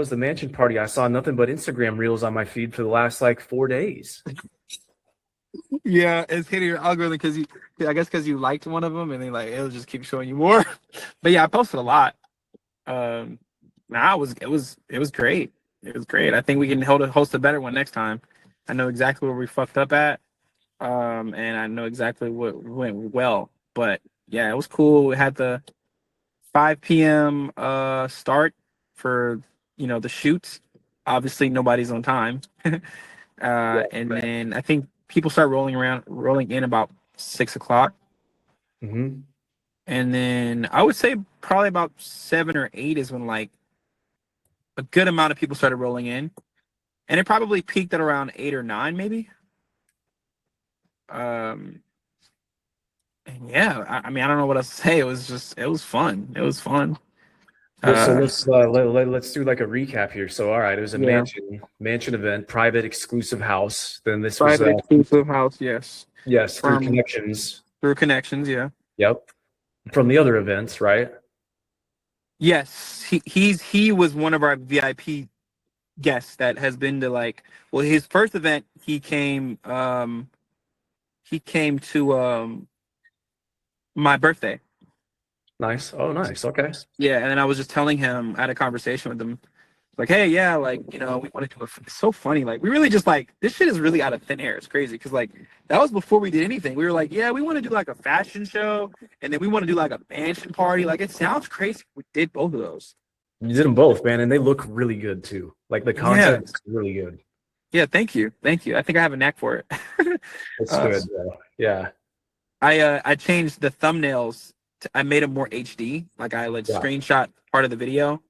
was the mansion party? I saw nothing but Instagram reels on my feed for the last like 4 days. Yeah, it's hitting your algorithm because I guess because you liked one of them, and then like it'll just keep showing you more. But yeah, I posted a lot. Nah, it was great. It was great. I think we can host a better one next time. I know exactly where we fucked up at. And I know exactly what went well. But yeah, it was cool. We had the 5 p.m. Start for the shoots. Obviously, nobody's on time. Yeah. And then I think people start rolling in about 6 o'clock. Hmm. And then I would say probably about 7 or 8 is when like a good amount of people started rolling in, and it probably peaked at around 8 or 9, maybe. Um, and yeah, I mean, I don't know what else to say. It was fun. It was fun. Well, so Uh, let's do like a recap here. So, all right, it was a yeah, mansion event, private exclusive house. Then this was private exclusive house, yes, yes, through from connections. through connections, yeah, Yep. From the other events, right? yes. He was one of our VIP guests that has been to like, well, his first event he came to my birthday. Nice. Oh, nice. Okay. Yeah, and then I was just telling him, I had a conversation with him, like, hey, yeah, like, we want to do it's so funny. Like, we really just like, this shit is really out of thin air. It's crazy. Cause like, that was before we did anything. We were like, yeah, we want to do like a fashion show. And then we want to do like a mansion party. Like, it sounds crazy. We did both of those. You did them both, man, and they look really good too. Like the Yeah. content is really good. Yeah. Thank you. Thank you. I think I have a knack for it. It's uh, good, bro. Yeah. I changed the thumbnails. I made them more HD. Like I like Yeah. screenshot part of the video,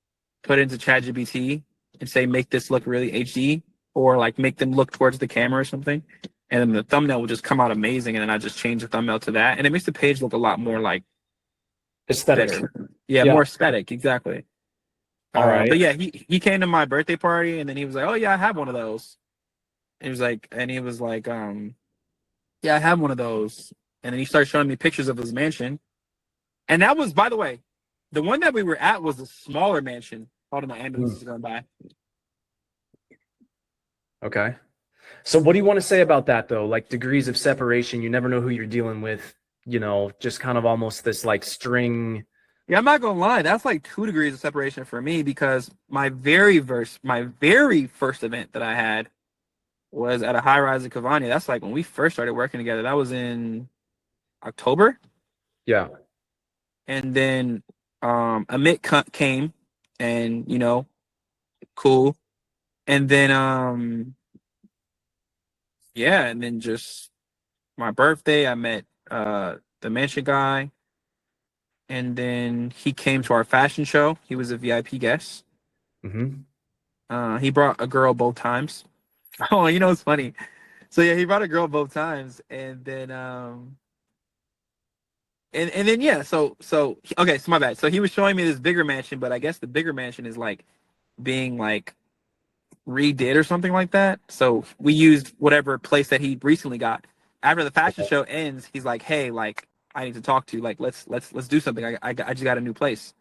put it into ChatGPT, and say make this look really HD, or like make them look towards the camera or something. And then the thumbnail will just come out amazing. And then I just change the thumbnail to that, and it makes the page look a lot more like Aesthetic. better. Yeah, Yeah. more aesthetic. Exactly. All right. But yeah, he came to my birthday party, and then he was like, "Oh yeah, I have one of those." And he was like, "Yeah, I have one of those." And then he started showing me pictures of his mansion. And that was, by the way, the one that we were at was a smaller mansion. Hold on, my ambulance is going by. Okay. So what do you want to say about that though? Like degrees of separation, you never know who you're dealing with, just kind of almost this like string. Yeah, I'm not gonna lie, that's like 2 degrees of separation for me because my very first event that I had was at a high rise in Cavani. That's like when we first started working together. That was in October, Yeah. and then Amit came, and cool, and then yeah, and then just my birthday, I met the mansion guy, and then he came to our fashion show. He was a VIP guest. Hmm. He brought a girl both times. Oh, it's funny. So yeah, he brought a girl both times, and then and then yeah, so okay, so my bad. So he was showing me this bigger mansion, but I guess the bigger mansion is like being like redid or something like that. So we used whatever place that he recently got. After the fashion show ends, he's like, "Hey, like I need to talk to you. Like let's do something. I just got a new place."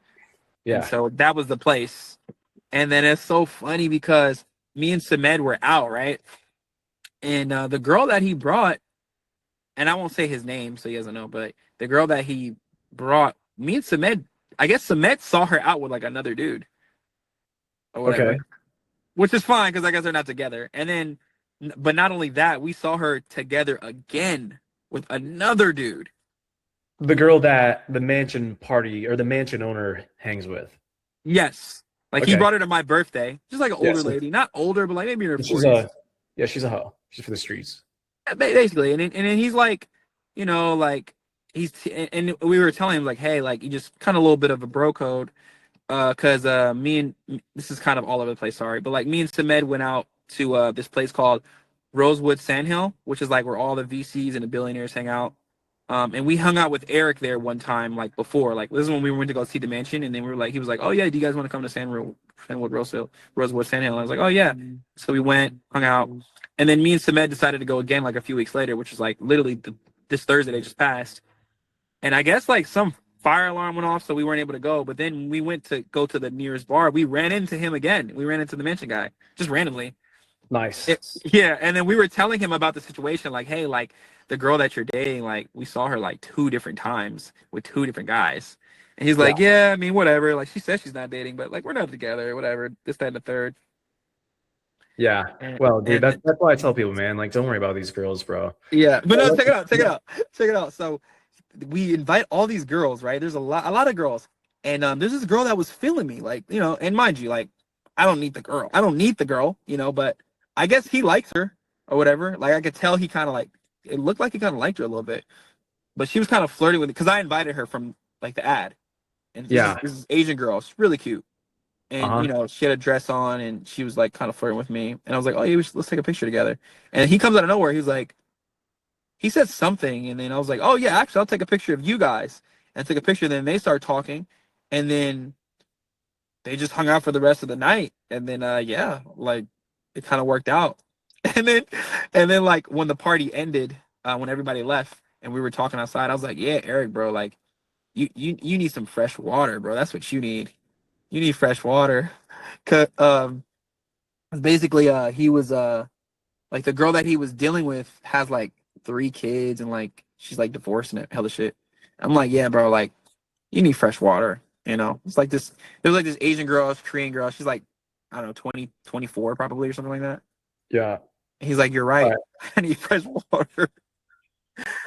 And Yeah. so that was the place. And then it's so funny because me and Samed were out, right? And the girl that he brought, and I won't say his name so he doesn't know, but the girl that he brought, me and Samed, I guess Samed saw her out with like another dude or whatever, Okay. which is fine because I guess they're not together. And then, but not only that, we saw her together again with another dude. The girl that the mansion party or the mansion owner hangs with. Yes. Like he Okay. brought her to my birthday, just like an Yeah. older So lady, not older, but like maybe in her she's 40s. she's a hoe. She's for the streets. Basically. And then he's like, like and we were telling him like, hey, like you just kind of a little bit of a bro code. Cause this is kind of all over the place, sorry. But like me and Samed went out to this place called Rosewood Sandhill, which is like where all the VCs and the billionaires hang out. And we hung out with Eric there one time, like before. Like this is when we went to go see the mansion, and then we were like, he was like, "Oh yeah, do you guys want to come to Sandwood Rosewood Sandhill?" I was like, "Oh yeah." So we went, hung out, and then me and Samed decided to go again like a few weeks later, which is like literally this Thursday they just passed. And I guess like some fire alarm went off, so we weren't able to go. But then we went to go to the nearest bar. We ran into him again. We ran into the mention guy just randomly. Nice. Yeah, and then we were telling him about the situation, like, hey, like the girl that you're dating, like we saw her like 2 different times with 2 different guys. And he's like, yeah, I mean, whatever. Like she says she's not dating, but like we're not together, whatever. This, that, and the third. Yeah. And, Well, dude, and that's why I tell people, man, like, don't worry about these girls, bro. yeah, but no, check it out. So we invite all these girls, right? There's a lot of girls, and there's this girl that was feeling me, like, you know, and mind you, like, I don't need the girl, you know, but I guess he likes her or whatever. Like I could tell he kind of like, it looked like he kind of liked her a little bit, but she was kind of flirting with it because I invited her from like the ad, and this is Asian girl, she's really cute, and you know, she had a dress on, and she was like kind of flirting with me, and I was like, oh yeah, let's take a picture together, and he comes out of nowhere, he's like. He said something, and then I was like, "Oh yeah, actually, I'll take a picture of you guys." And took a picture. Then they started talking, and then they just hung out for the rest of the night. And then, yeah, like it kind of worked out. And then, like when the party ended, when everybody left, and we were talking outside, I was like, "Yeah, Eric, bro, like you need some fresh water, bro. That's what you need. You need fresh water." Cause basically, he was like the girl that he was dealing with has like 3 kids and like she's like divorced and hella shit. I'm like, yeah, bro, like you need fresh water, you know. It's like this there's like this Asian girl, this Korean girl, she's like, I don't know, 20, 24 probably or something like that. Yeah. And he's like, you're right. I need fresh water.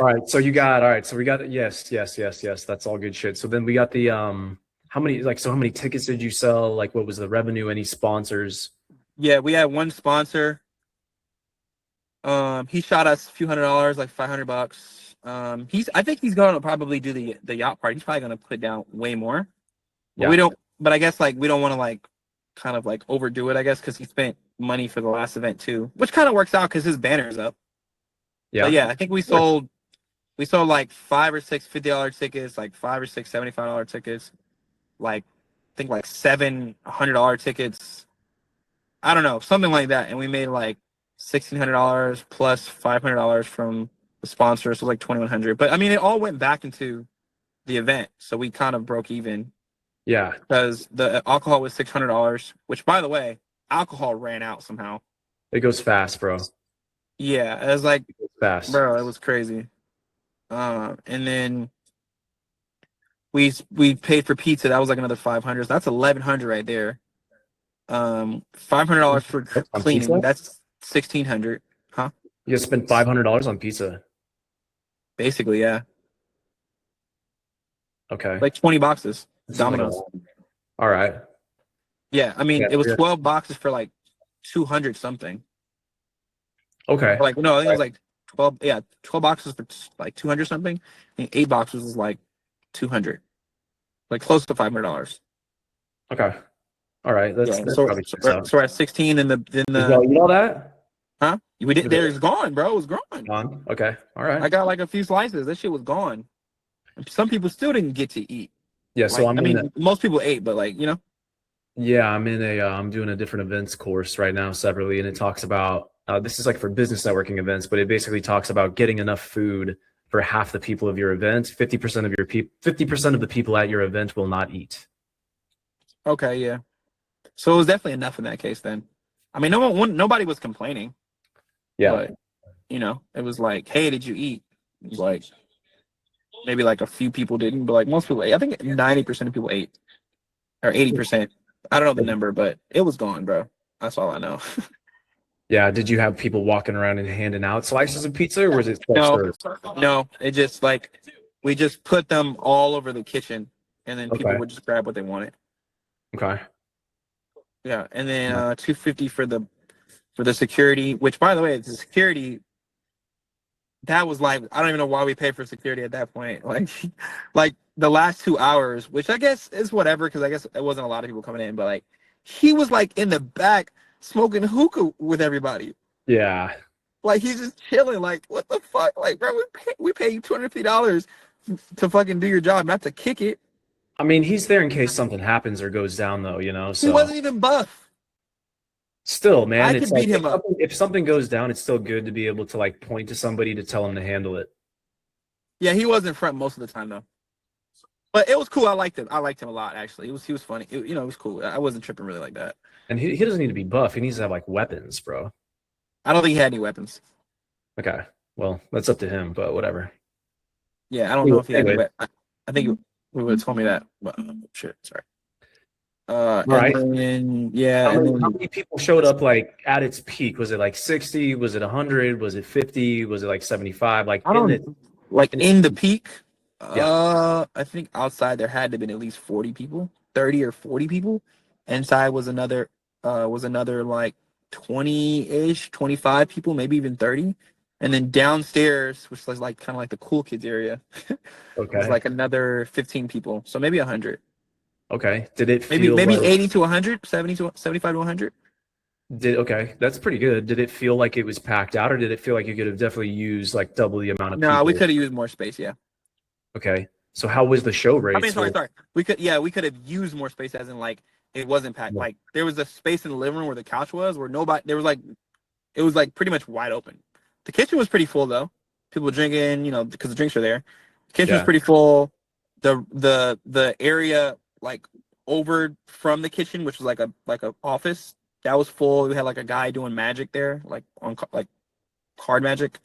All right. So we got yes. That's all good shit. So then we got the how many tickets did you sell? Like what was the revenue? Any sponsors? Yeah, we had one sponsor. He shot us a few $100, like $500. I think he's gonna probably do the yacht party. He's probably gonna put down way more. But we don't. But I guess like we don't want to like kind of like overdo it. I guess because he spent money for the last event too, which kind of works out because his banner's up. Yeah. But yeah, I think we sold like 5 or 6 $50 tickets, like 5 or 6 $75 tickets, like I think like 7 $100 tickets. I don't know, something like that, and we made like $1,600 plus $500 from the sponsor, so like $2,100. But I mean, it all went back into the event, so we kind of broke even. Yeah, because the alcohol was $600, which by the way, alcohol ran out somehow. It goes fast, bro. Yeah, it was like fast, bro. It was crazy. And then we paid for pizza. That was like another $500. That's $1,100 right there. $500 for cleaning. Pizza? That's $1,600. Huh? You guys spent $500 on pizza. Basically, yeah. Okay. Like 20 boxes. Domino's. All right. Yeah, I mean, it was 12 boxes for like 200 something. Okay. Like no, I think it was like 12. Yeah, 12 boxes for like 200 something. I think 8 boxes was like 200, like close to $500. Okay. All right. That's so we're at 16 in the. Did y'all eat all that? Huh? We did. There's gone, bro. It was gone. Gone. Okay. All right. I got like a few slices. That shit was gone. Some people still didn't get to eat. Yeah. So like, most people ate, but like, you know. Yeah, I'm doing a different events course right now separately, and it talks about this is like for business networking events, but it basically talks about getting enough food for half the people of your event. 50% of 50% of the people at your event will not eat. Okay, yeah. So it was definitely enough in that case then. I mean, nobody was complaining. Yeah. But, you know, it was like, hey, did you eat? It was like, maybe like a few people didn't, but like most people ate. I think 90% of people ate. Or 80%. I don't know the number, but it was gone, bro. That's all I know. Yeah. Did you have people walking around and handing out slices of pizza, or was it No, it just like we just put them all over the kitchen, and then people would just grab what they wanted. Okay. Yeah, and then $250 for the security, which by the way, the security, that was like, I don't even know why we paid for security at that point. Like the last 2 hours, which I guess is whatever, because I guess it wasn't a lot of people coming in, but like he was like in the back smoking hookah with everybody. Yeah. Like he's just chilling. Like what the fuck? Like bro, we pay you $250 to fucking do your job, not to kick it. I mean, he's there in case something happens or goes down, though, you know. So he wasn't even buff. Still, man, I could beat him up. If something goes down, it's still good to be able to like point to somebody to tell him to handle it. Yeah, he wasn't front most of the time though. But it was cool. I liked him. I liked him a lot, actually. He was funny. It was cool. I wasn't tripping really like that. And he doesn't need to be buff. He needs to have like weapons, bro. I don't think he had any weapons. Okay. Well, that's up to him, but whatever. Yeah, I don't know if he had any Anyway, weapons. I think we would have told me that. But shit, sorry. all right. And then yeah, How and many, how then many people showed up like at its peak? Was it like 60? Was it 100? Was it 50? Was it like 75? Like I in don't it, like in in the peak. yeah. I think outside there had to have been at least 40 people, 30 or 40 people. Inside was another like 20-ish, 25 people, maybe even 30. And then downstairs, which was like kind of like the cool kids area, was Okay. like another 15 people. So maybe 100. Okay. Did it Maybe feel maybe like 80 to 100, 70 to 75 to 100. did okay, that's pretty good. Did it feel like it was packed out, or did it feel like you could have definitely used like double the amount of No, we people? could have used more space, yeah. Okay. So how was the show I mean, rates? sorry. We could have used more space, as in like it wasn't packed. Like there was a space in the living room where the couch was, where nobody. There was like it was like pretty much wide open. The kitchen was pretty full though. People were drinking, because the drinks are there. The kitchen was Yeah. pretty full. The area like over from the kitchen, which was like a office, that was full. We had like a guy doing magic there, like on like card magic.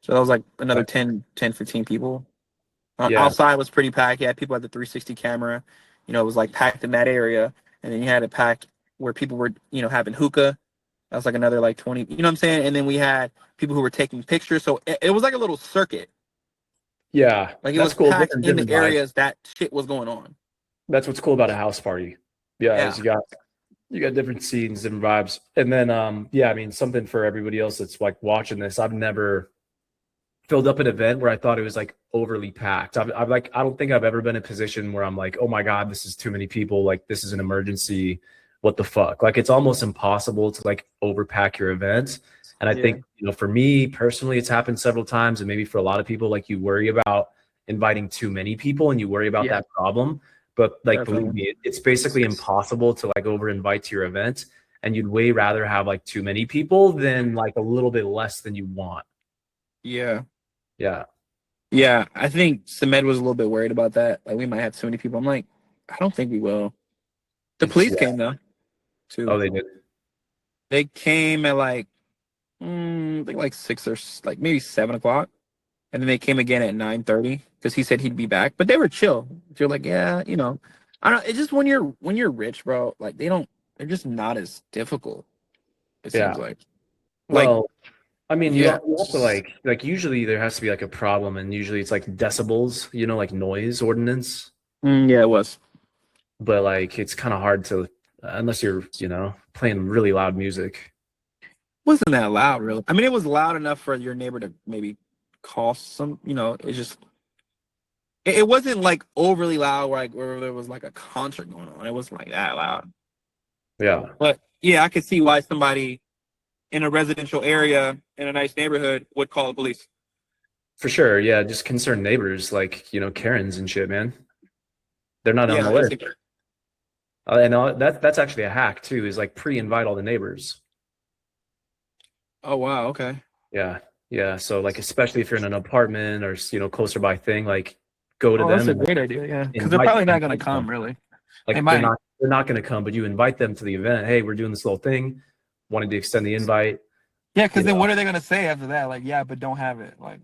So that was like another Okay. 10, 15 people. Yeah. Outside was pretty packed. You had people at the 360 camera. It was like packed in that area. And then you had it packed where people were, having hookah. That was like another like 20, you know what I'm saying? And then we had people who were taking pictures. So it was like a little circuit. Yeah. Like it That's was cool. packed Different in the different vibe. areas that shit was going on. That's what's cool about a house party. Yeah, Yeah. is you got different scenes, different vibes. And then yeah, I mean something for everybody else that's like watching this. I've never filled up an event where I thought it was like overly packed. I've like I don't think I've ever been in a position where I'm like, oh my God, this is too many people. Like this is an emergency. What the fuck? Like it's almost impossible to like overpack your event. And I Yeah. think, for me personally, it's happened several times. And maybe for a lot of people, like you worry about inviting too many people and you worry about Yeah. that problem. But like believe Definitely. me, it's basically impossible to like over invite to your event. And you'd way rather have like too many people than like a little bit less than you want. Yeah. Yeah. Yeah. I think Samed was a little bit worried about that. Like we might have so many people. I'm like, I don't think we will. The police Yeah. came though, too. Oh, they did. They came at like I think like 6 or like maybe 7 o'clock, and then they came again at 9:30 because he said he'd be back. But they were chill. They're like, yeah, I don't. It's just when you're rich, bro. Like they're just not as difficult. It Yeah. seems like. Well, I mean, you Yeah. have to like usually there has to be like a problem, and usually it's like decibels, like noise ordinance. Yeah, it was. But like it's kind of hard to unless you're playing really loud music. Wasn't that loud, really? I mean, it was loud enough for your neighbor to maybe call some. It's just it wasn't like overly loud, where there was like a concert going on. It wasn't like that loud. Yeah, But yeah, I could see why somebody in a residential area in a nice neighborhood would call the police. for sure. Yeah, just concerned neighbors like Karens and shit, man. They're not on the list. And that's actually a hack too. Is like pre-invite all the neighbors. Oh wow, okay. Yeah, yeah. So like especially if you're in an apartment or closer by thing, like go to Oh, them that's a and great idea. Yeah, because they're invite probably not them. gonna come, really. Like They they're might. not going to come, but you invite them to the event. Hey, we're doing this little thing. Wanted to extend the invite. Yeah, because You then know, what are they gonna say after that? Like, yeah, but don't have it. Like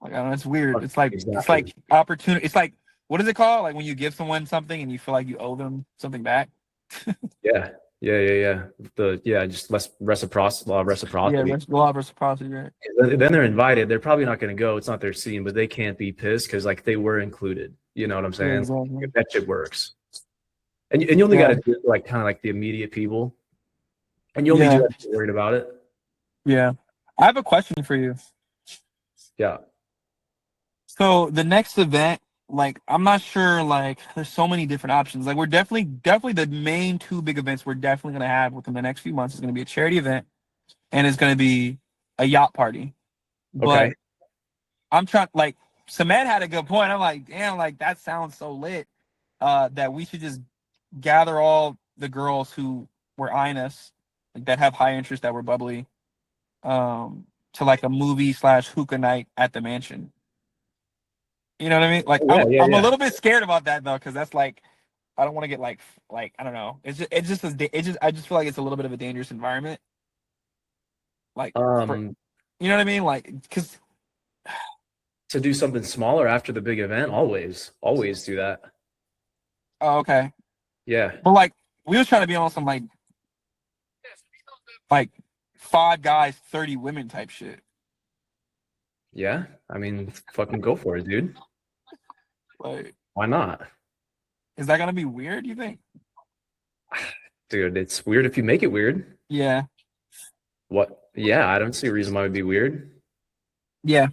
I don't know. It's weird. It's exactly. like opportunity. It's like, what is it called? Like when you give someone something and you feel like you owe them something back. Yeah, just less reciprocity, law of reciprocity. Yeah, law of reciprocity, right? Then they're invited. They're probably not going to go. It's not their scene, but they can't be pissed because like they were included. You know what I'm saying? Exactly. That shit works. And you only got to do it like kind of like the immediate people, and you only do have to be worried about it. Yeah. I have a question for you. Yeah. So the next event, like I'm not sure, like there's so many different options. Like we're definitely the main two big events we're definitely gonna have within the next few months is gonna be a charity event and it's gonna be a yacht party. But Okay. I'm trying like Samed had a good point. I'm like, damn, like that sounds so lit. That we should just gather all the girls who were eyeing us, like that have high interest that were bubbly, to like a movie / hookah night at the mansion. You know what I mean? Like Yeah, yeah, I'm a yeah. little bit scared about that though, because that's like I don't want to get like I don't know. I just feel like it's a little bit of a dangerous environment. Like for Um, you know what I mean? Like because to do something smaller after the big event, always do that. oh okay, Yeah, but like we was trying to be on some like 5 guys 30 women type shit. yeah. I mean, fucking go for it, dude. Like Why not? is that gonna be weird? You think? Dude, it's weird if you make it weird. Yeah, What? Yeah, I don't see a reason why it would be weird. yeah.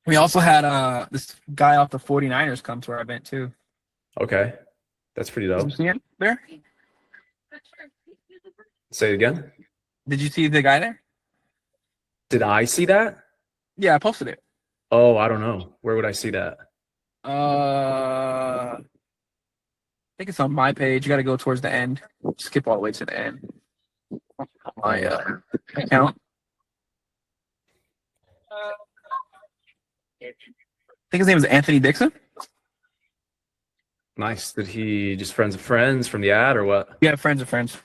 We also had this guy off the 49ers come to our event too. Okay, that's pretty Did you dope. see him there? Say it again. Did you see the guy there? Did I see that? Yeah, I posted it. Oh, I don't know. Where would I see that? I think it's on my page. You got to go towards the end. Skip all the way to the end. My account. I think his name is Anthony Dixon. Nice. Did he just friends of friends from the ad or what? Yeah, friends of friends.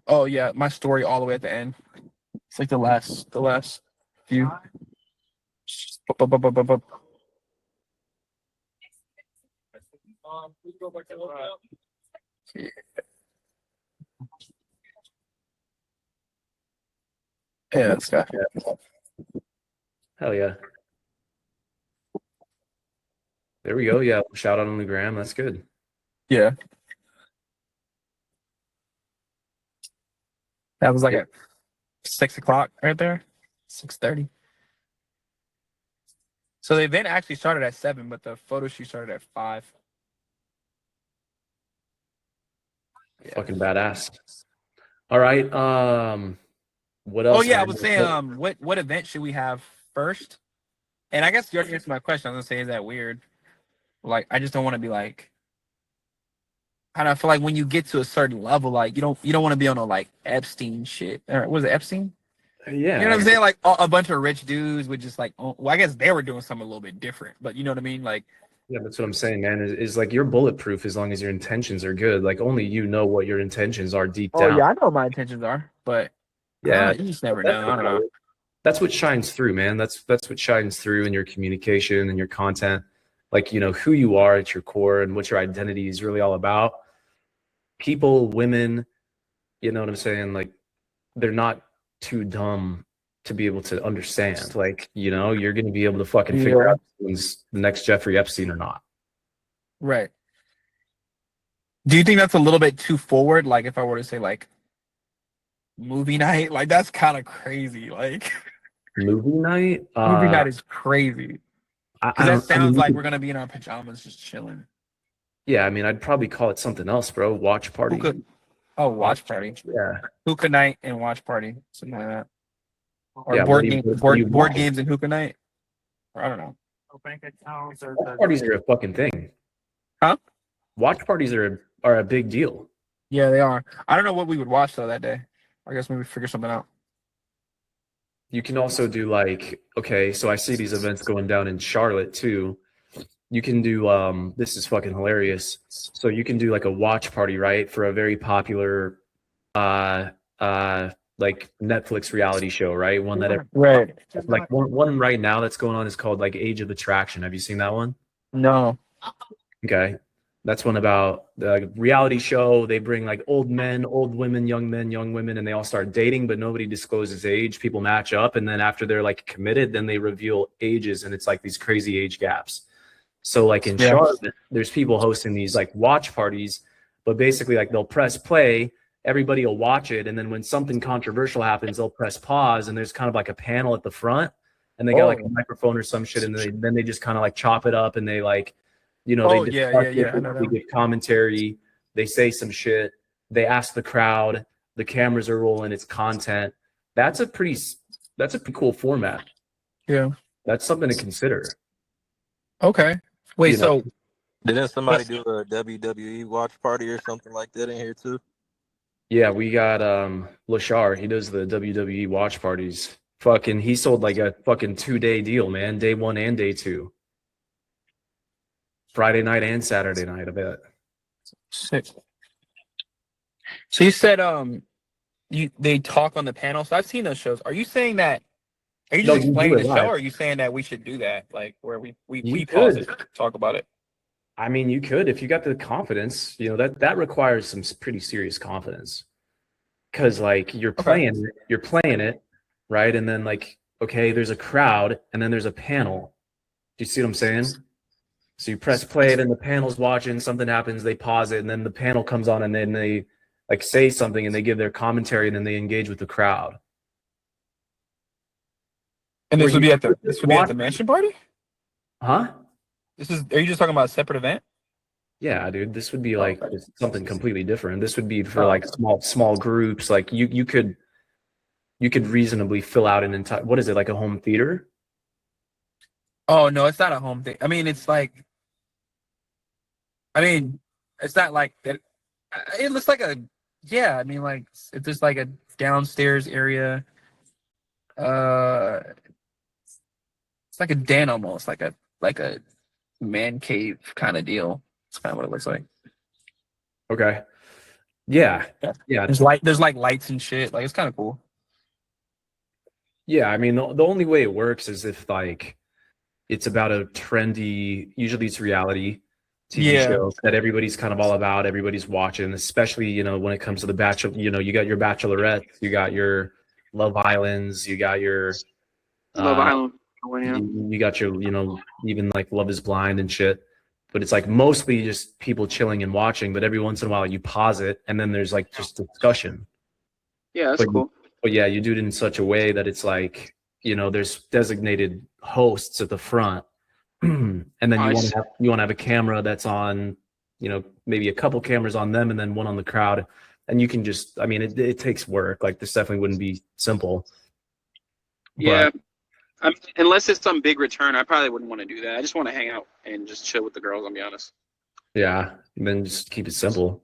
Oh yeah, my story all the way at the end. It's like the last few. Yeah, this guy. Hell yeah. There we go. Yeah, shout out on the gram. That's good. Yeah. That was like at 6 o'clock right there. 6:30. So the event actually started at 7, but the photo shoot started at 5. Yeah. Fucking badass. All right. What else? Oh yeah, I man? was saying, what event should we have first? And I guess you already answered my question. I was gonna say, is that weird? Like, I just don't want to be like. And I feel like when you get to a certain level, like you don't want to be on no like Epstein shit. Or was it Epstein? Yeah. You know what I'm saying? Like a bunch of rich dudes with just like, well, I guess they were doing something a little bit different, but you know what I mean? Like, Yeah, that's what I'm saying, man. Is like you're bulletproof as long as your intentions are good. Like only you know what your intentions are deep down. I know what my intentions are, but Yeah. you just never know. I don't know. That's what shines through, man. That's what shines through in your communication and your content. Like, you know, who you are at your core and what your identity is really all about. People, women, you know what I'm saying? Like, they're not too dumb to be able to understand. Like, you know, you're going to be able to fucking figure out who's the next Jeffrey Epstein or not. Right. Do you think that's a little bit too forward? Like, if I were to say like movie night, like that's kind of crazy. Like, Movie night? movie night is crazy. I Because that don't, I sounds mean, like we're gonna be in our pajamas just chilling. yeah, I mean, I'd probably call it something else, bro. Watch party. Hookah. Oh, watch party. Yeah. Hookah night and watch party. Something like that. Or Yeah, board what do you- game, what do you board watch? games and hookah night. Or I don't know. Watch parties are a fucking thing. Huh? Watch parties are a big deal. Yeah, they are. I don't know what we would watch though that day. I guess maybe figure something out. You can also do like, okay, so I see these events going down in Charlotte too. You can do this is fucking hilarious. So you can do like a watch party, right, for a very popular like Netflix reality show, right? One that Right. like one right now that's going on is called like Age of Attraction. Have you seen that one? No. Okay. That's one about the reality show. They bring like old men, old women, young men, young women, and they all start dating, but nobody discloses age. People match up, and then after they're like committed, then they reveal ages, and it's like these crazy age gaps. So like in Charlotte, there's people hosting these like watch parties, but basically like they'll press play, everybody will watch it, and then when something controversial happens, they'll press pause, and there's kind of like a panel at the front, and they got like a microphone or some shit, and then they just kind of like chop it up, and they like, you know, they give commentary, they say some shit, they ask the crowd, the cameras are rolling, it's content. That's a pretty cool format. Yeah. That's something to consider. Okay. Wait, You know. so Didn't somebody do a WWE watch party or something like that in here too? Yeah, we got Lashar. He does the WWE watch parties. Fucking, he sold like a fucking 2-day deal, man. Day 1 and day 2. Friday night and Saturday night, I bet. Sick. So you said they talk on the panel. So I've seen those shows. Are you saying that? Are you No, just you do explaining it the show, live. or are you saying that we should do that, like where we You pause could. it, talk about it? I mean, you could if you got the confidence. You know that requires some pretty serious confidence because like Okay. you're playing it, right? And then like, okay, there's a crowd, and then there's a panel. Do you see what I'm saying? So you press play, and the panel's watching. Something happens, they pause it, and then the panel comes on, and then they like say something, and they give their commentary, and then they engage with the crowd. And Where this would you be at the watch, mansion party. huh? Are you just talking about a separate event? Yeah, dude, this would be Oh, like okay. something completely different. This would be for Oh, like okay. small groups. Like you could reasonably fill out an entire, what is it, like a home theater? Oh no, it's not a home thing. I mean, it's like, I mean, it's not like that. It looks like a, yeah. I mean, like it's just like a downstairs area. Uh, it's like a den almost, like a man cave kind of deal. It's kind of what it looks like. Okay. Yeah. Yeah. Yeah. There's like lights and shit. Like it's kind of cool. Yeah. I mean, the only way it works is if like it's about a trendy, usually it's reality TV Yeah. show that everybody's kind of all about, everybody's watching, especially, you know, when it comes to the Bachelor, you know, you got your Bachelorette, you got your Love Islands, you got your Love uh Island. Oh, yeah. you got your, you know, even like Love is Blind and shit. But it's like mostly just people chilling and watching, but every once in a while you pause it and then there's like just discussion. Yeah, that's But, cool. but yeah, you do it in such a way that it's like, you know, there's designated hosts at the front. And then Nice. you want to have a camera that's on, you know, maybe a couple cameras on them and then one on the crowd. And you can just, I mean, it takes work. Like this definitely wouldn't be simple. Yeah. But I mean, unless it's some big return, I probably wouldn't want to do that. I just want to hang out and just chill with the girls. I'll be honest. yeah, and then just keep it simple.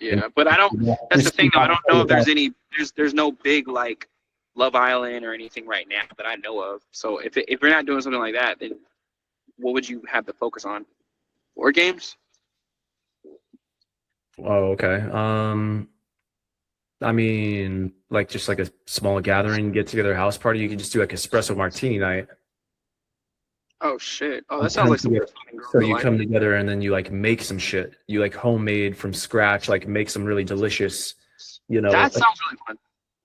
Yeah, but I don't. That's the thing, though. I don't know if there's any. There's no big like Love Island or anything right now that I know of. So if you're not doing something like that, then what would you have to focus on? Board games? Oh, okay. I mean, like just like a small gathering, get together, house party. You can just do like espresso martini night. Oh shit! Oh, You that sounds come like something together- girls So would you like. come together and then you like make some shit. You like homemade from scratch, like make some really delicious, you know, That sounds really fun.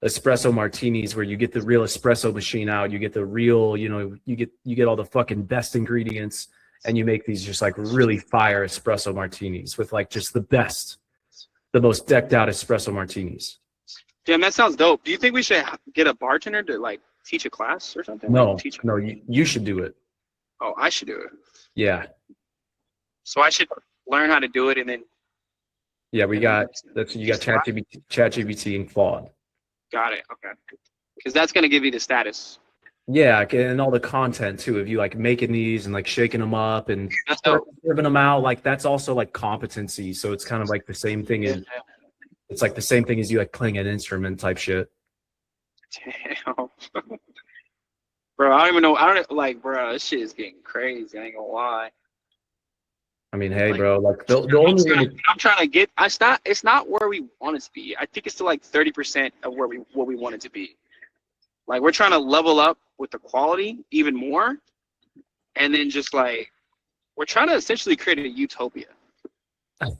espresso martinis where you get the real espresso machine out. You get the real, you know, you get all the fucking best ingredients, and you make these just like really fire espresso martinis with like just the most decked out espresso martinis. Damn, that sounds dope. Do you think we should get a bartender to like teach a class or something? No, Like, teach. no, you should do it. Oh, I should do it. Yeah. So I should learn how to do it and then. Yeah, you got ChatGPT and Claude. Got it. Okay. Because that's gonna give you the status. Yeah, and all the content too. If you like making these and like shaking them up and That's dope. serving them out, like that's also like competency. So it's kind of like the same thing as it's like the same thing as you like playing an instrument type shit. Damn. Bro, I don't even know. I don't like, bro. This shit is getting crazy. I ain't gonna lie. I mean, hey, Like, bro, like the only I'm trying to get. It's not where we want it to be. I think it's still like 30% of what we want it to be. Like we're trying to level up with the quality even more, and then just like we're trying to essentially create a utopia. all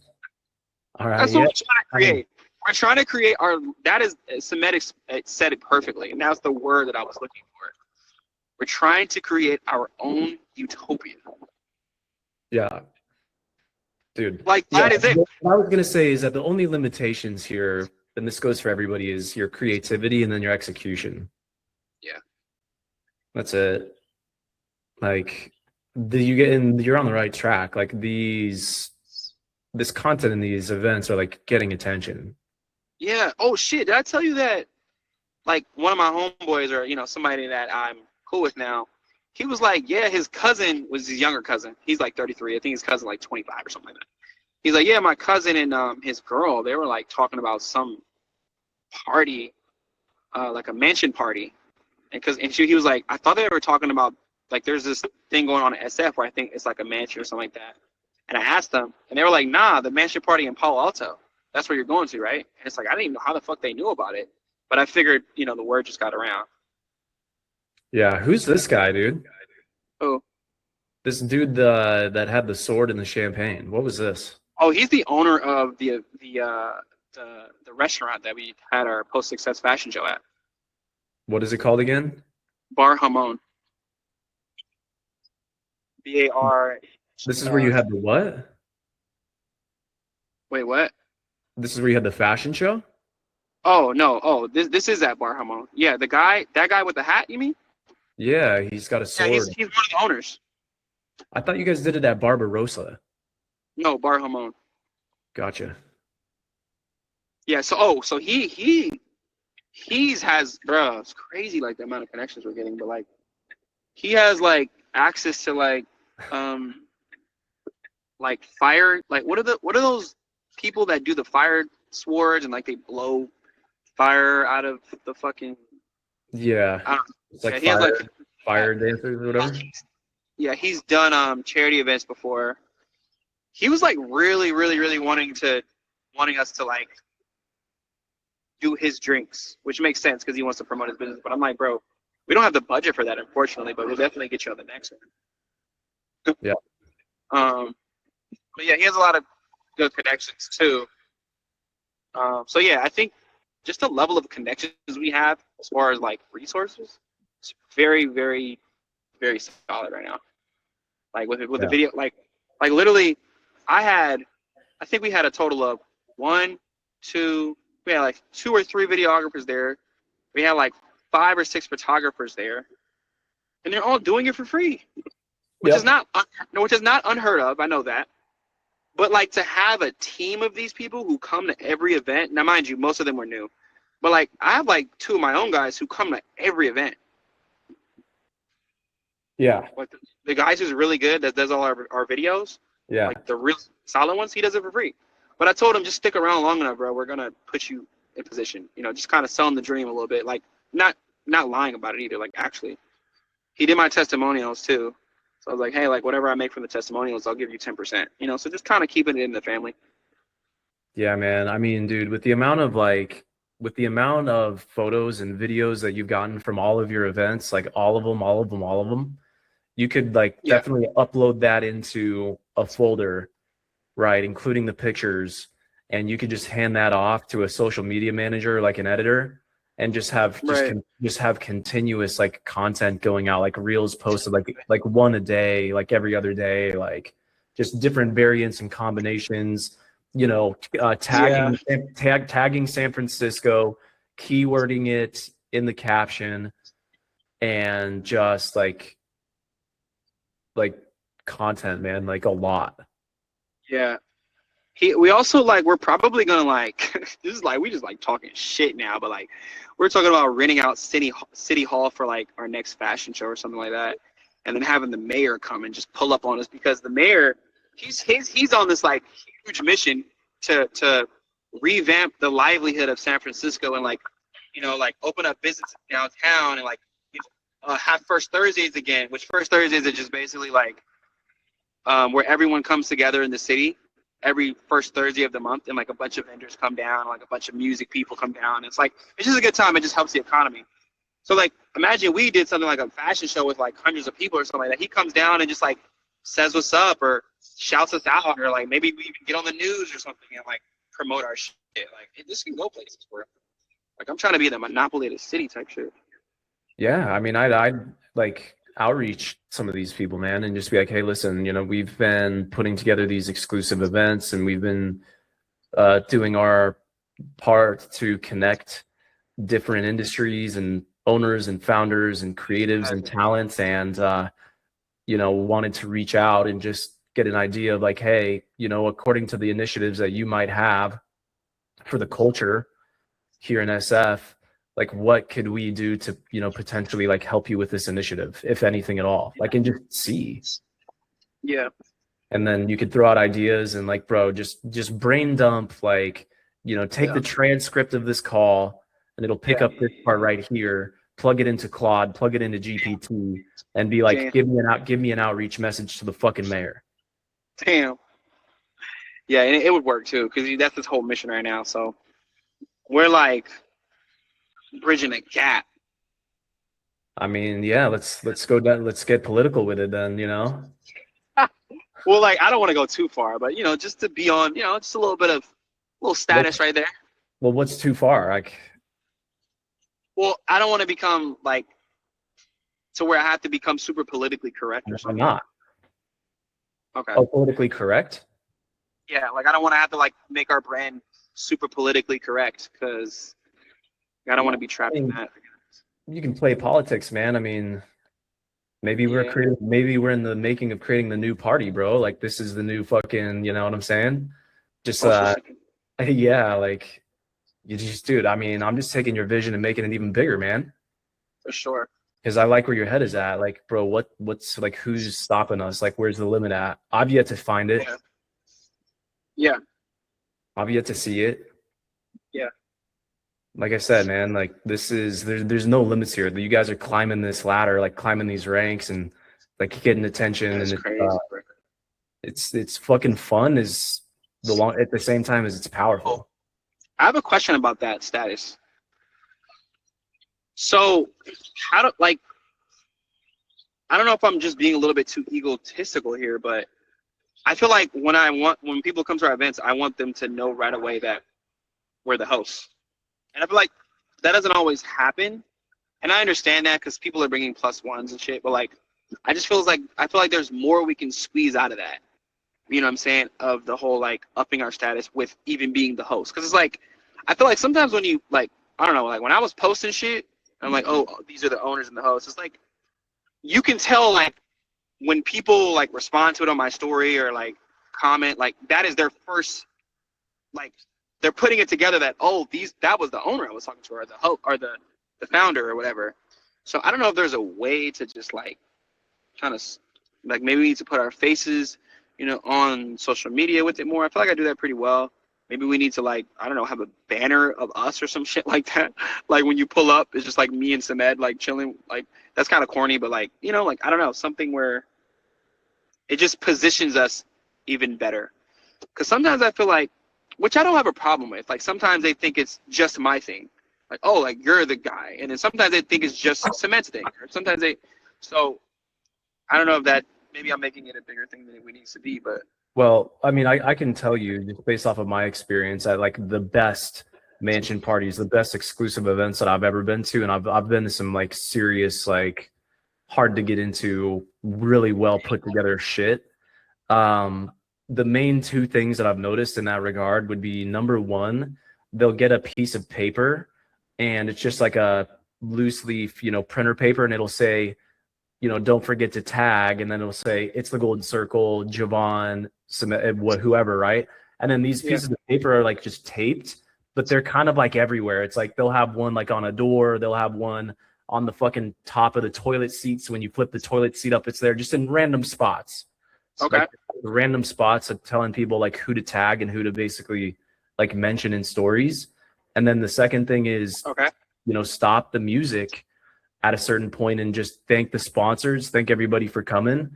right, That's yeah, what we're trying to create. We're trying to create our. That is Semetics said it perfectly, and that's the word that I was looking for. We're trying to create our own utopia. yeah, dude. Like that is it. What I was gonna say is that the only limitations here, and this goes for everybody, is your creativity and then your execution. Yeah. That's it. Like you're on the right track. Like this content in these events are like getting attention. Yeah. Oh shit! Did I tell you that? Like one of my homeboys, or somebody that I'm cool with now, he was like, yeah, his cousin was his younger cousin. He's like 33. I think his cousin like 25 or something like that. He's like, yeah, my cousin and his girl, they were like talking about some party, like a mansion party, and he was like, I thought they were talking about like there's this thing going on at SF where I think it's like a mansion or something like that. And I asked them, and they were like, nah, the mansion party in Palo Alto. That's where you're going to, right? And it's like I didn't even know how the fuck they knew about it, but I figured the word just got around. Yeah, who's this guy, dude? Oh, This dude that had the sword and the champagne. What was this? oh, he's the owner of the restaurant that we had our post success fashion show at, What is it called again? Bar Hamon. BAR. This is where you had the what? Wait, what? This is where you had the fashion show? Oh no! Oh, this is at Bar Hamon. Yeah, that guy with the hat. You mean? Yeah, he's got a Yeah, sword. he's one of the owners. I thought you guys did it at Barbarossa. No, Bar Hamon. Gotcha. Yeah. So he's has bro. It's crazy like the amount of connections we're getting, but like he has like access to like fire. Like what are those people that do the fire swords and like they blow fire out of the fucking Yeah. I don't know. It's like Yeah, he has, like- fire dancers or whatever. Yeah, he's done charity events before. He was like really, really, really wanting us to like do his drinks, which makes sense because he wants to promote his business. But I'm like, bro, we don't have the budget for that, unfortunately. But we'll definitely get you on the next one. Yeah. But yeah, he has a lot of good connections too. So yeah, I think just the level of connections we have as far as like resources, it's very, very, very solid right now. Like with the video, like literally, I think we had a total of we had like 2 or 3 videographers there. We had like 5 or 6 photographers there, and they're all doing it for free, which is not unheard of. I know that, but like to have a team of these people who come to every event. Now, mind you, most of them were new, but like I have like 2 of my own guys who come to every event. Yeah. Like the guys who's really good that does all our videos. Yeah. Like the real solid ones, he does it for free. But I told him just stick around long enough, bro. We're gonna put you in position. Just kind of selling the dream a little bit. Like not lying about it either. Like actually, he did my testimonials too. So I was like, hey, like whatever I make from the testimonials, I'll give you 10%. So just kind of keeping it in the family. Yeah, man. I mean, dude, with the amount of photos and videos that you've gotten from all of your events, like all of them, you could definitely upload that into a folder, right, including the pictures, and you could just hand that off to a social media manager, like an editor, and just have continuous like content going out, like reels posted, like one a day, like every other day, like just different variants and combinations. Tagging San Francisco, keywording it in the caption, and just like content, man, like a lot. Yeah. We also we're probably gonna this is we just talking shit now, but we're talking about renting out City Hall for our next fashion show or something like that, and then having the mayor come and just pull up on us because the mayor he's on this huge mission to revamp the livelihood of San Francisco and open up businesses downtown and have First Thursdays again, which First Thursdays are just basically where everyone comes together in the city every first Thursday of the month, and a bunch of vendors come down, a bunch of music people come down. It's just a good time. It just helps the economy. So imagine we did something like a fashion show with hundreds of people or something like that. He comes down and just says what's up or shouts us out, or maybe we even get on the news or something and promote our shit. This can go places where I'm trying to be the monopoly of the city type shit. Yeah, I mean, I'd outreach some of these people, man, and just be like, hey, listen, we've been putting together these exclusive events, and we've been doing our part to connect different industries and owners and founders and creatives and talents, and wanted to reach out and just get an idea of hey, according to the initiatives that you might have for the culture here in SF, what could we do to potentially help you with this initiative, if anything at all, and just see. Yeah. And then you could throw out ideas and bro, just brain dump, take the transcript of this call, and it'll pick up this part right here, plug it into Claude, plug it into GPT, and be like, Damn. give me an outreach message to the fucking mayor. Damn. Yeah, and it would work too, because that's his whole mission right now. So we're like bridging a gap. I mean, yeah, let's go down, let's get political with it then, you know? Well, like I don't want to go too far, but just to be on, just a little status right there. Well, what's too far? Like, Well, I don't want to become like to where I have to become super politically correct or I'm something. not. Okay. Oh, politically correct? Yeah, like I don't want to have to like make our brand super politically correct because I don't want to be trapped in that. You can play politics, man. I mean, maybe Yeah. maybe we're in the making of creating the new party, bro. Like this is the new fucking, you know what I'm saying? Just yeah, like you just, dude, I mean, I'm just taking your vision and making it even bigger, man. For sure. Because I like where your head is at. Like, bro, what's like who's stopping us? Like, where's the limit at? I've yet to find it. Yeah. I've yet to see it. Yeah. Like I said, man, like there's no limits here. You guys are climbing this ladder, like climbing these ranks and like getting attention, That's and crazy. it's fucking fun is at the same time as it's powerful. I have a question about that status. So, how do like? I don't know if I'm just being a little bit too egotistical here, but I feel like when people come to our events, I want them to know right away that we're the hosts, and I feel like that doesn't always happen. And I understand that because people are bringing +1s and shit, but like, I feel like there's more we can squeeze out of that. You know what I'm saying? Of the whole like upping our status with even being the host, because it's like I feel like sometimes when you like, I don't know, like when I was posting shit, I'm like, oh, these are the owners and the hosts. It's like you can tell like when people like respond to it on my story or like comment, like that is their first, like they're putting it together that that was the owner I was talking to, or the host, or the founder or whatever. So I don't know if there's a way to just like kind of like maybe we need to put our faces, on social media with it more. I feel like I do that pretty well. Maybe we need to like, I don't know, have a banner of us or some shit like that. Like when you pull up, it's just like me and Samed like chilling. Like that's kind of corny, but like, like I don't know, something where it just positions us even better. Because sometimes I feel like, which I don't have a problem with, like sometimes they think it's just my thing. Like, oh, like you're the guy. And then sometimes they think it's just Samed's thing. Or sometimes so I don't know if that, maybe I'm making it a bigger thing than it needs to be, but. Well, I mean, I can tell you just based off of my experience at like the best mansion parties, the best exclusive events that I've ever been to, and I've been to some like serious, like hard to get into, really well put together shit. The main two things that I've noticed in that regard would be, number one, they'll get a piece of paper and it's just like a loose leaf, printer paper, and it'll say, don't forget to tag, and then it'll say it's the Golden Circle, Javon, whoever, right? And then these pieces of paper are like just taped, but they're kind of like everywhere. It's like they'll have one like on a door, they'll have one on the fucking top of the toilet seat. So when you flip the toilet seat up, it's there just in random spots. Okay. Like, random spots of telling people like who to tag and who to basically like mention in stories. And then the second thing is, stop the music at a certain point and just thank the sponsors, thank everybody for coming,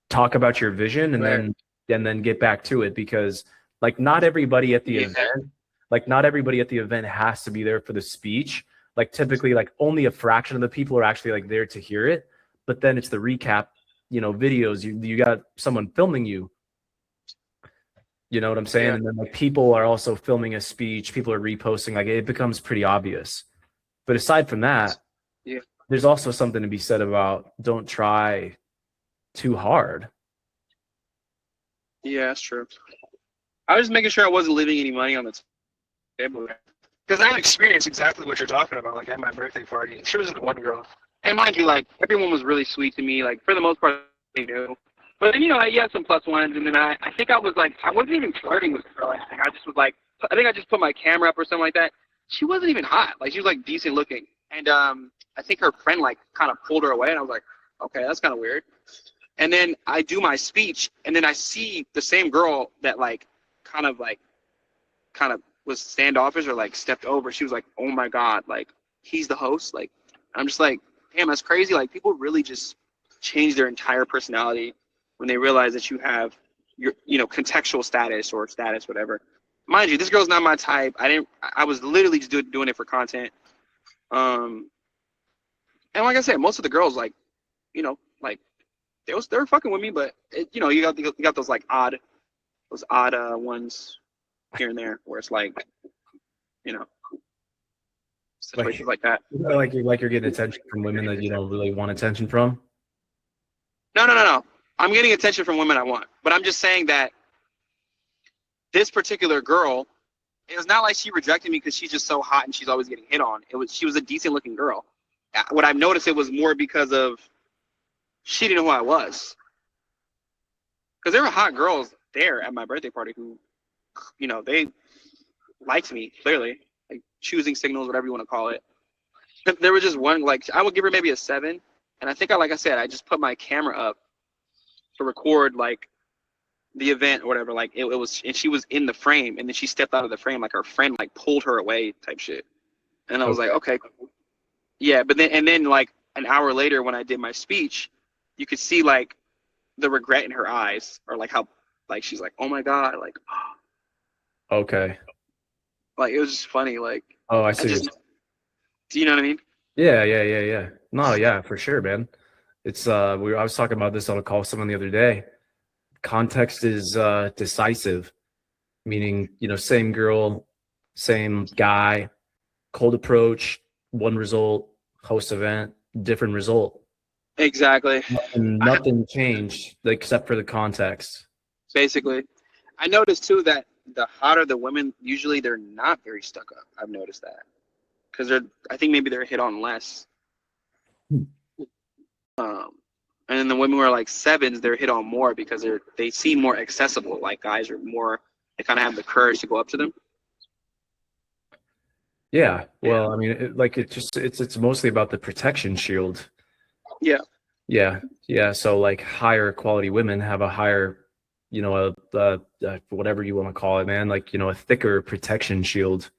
talk about your vision, and then get back to it. Because like not everybody at the event has to be there for the speech. Like typically like only a fraction of the people are actually like there to hear it, but then it's the recap, videos. You got someone filming you. You know what I'm saying? Yeah. And then like people are also filming a speech, people are reposting, like it becomes pretty obvious. But aside from that, there's also something to be said about don't try too hard. Yeah, that's true. I was just making sure I wasn't leaving any money on the table. Because I've experienced exactly what you're talking about, like at my birthday party. She was the one girl. And mind you, like, everyone was really sweet to me. Like, for the most part, they knew. But then, I had some +1s, and then I think I was like, I wasn't even flirting with the girl. I just was like, I think I just put my camera up or something like that. She wasn't even hot. Like, she was, like, decent looking. And I think her friend, like, kind of pulled her away, and I was like, okay, that's kind of weird. And then I do my speech, and then I see the same girl that, like, kind of was standoffish or, like, stepped over. She was like, oh, my God, like, he's the host? Like, I'm just like, damn, that's crazy. Like people really just change their entire personality when they realize that you have your, contextual status or status, whatever. Mind you, this girl's not my type. I was literally just doing it for content. And like I said, most of the girls, like, like they were fucking with me, but you got those like odd ones here and there where it's like, situations like that. Like you're getting attention from women that you don't really want attention from. No. I'm getting attention from women I want, but I'm just saying that this particular girl, it was not like she rejected me because she's just so hot and she's always getting hit on. She was a decent looking girl. What I've noticed, it was more because of she didn't know who I was. Because there were hot girls there at my birthday party who, they liked me, clearly. Like choosing signals, whatever you want to call it. But there was just one, like, I would give her maybe a 7. And I think, like I said, I just put my camera up to record, like, the event or whatever. Like, it was, and she was in the frame. And then she stepped out of the frame, like, her friend, like, pulled her away type shit. And I was like, okay, cool. Yeah, but then, like, an hour later when I did my speech, you could see, like, the regret in her eyes. Or, like, how, like, she's like, oh, my God. Like, Okay. Like, it was just funny. Like, Oh, I see. Do you know what I mean? Yeah. No, yeah, for sure, man. It's I was talking about this on a call with someone the other day. Context is decisive, meaning, same girl, same guy, cold approach, one result, host event, different result. Exactly. Nothing changed except for the context. Basically. I noticed too that the hotter the women, usually they're not very stuck up. I've noticed that. Because I think maybe they're hit on less. And then the women who are like 7s, they're hit on more because they seem more accessible. Like guys are more, they kind of have the courage to go up to them. Yeah. Well, I mean, it's mostly about the protection shield. Yeah. Yeah. So like higher quality women have a higher, whatever you want to call it, man, like, a thicker protection shield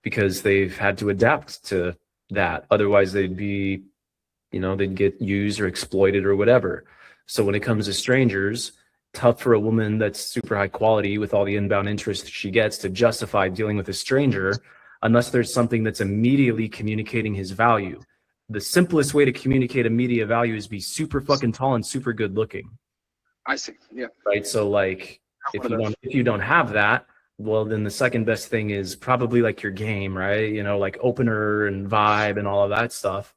because they've had to adapt to that. Otherwise they'd be, they'd get used or exploited or whatever. So when it comes to strangers, tough for a woman that's super high quality with all the inbound interest she gets to justify dealing with a stranger, unless there's something that's immediately communicating his value. The simplest way to communicate immediate value is be super fucking tall and super good looking. I see. Yeah. Right. So like if you don't have that, well, then the second best thing is probably like your game, right? Like opener and vibe and all of that stuff.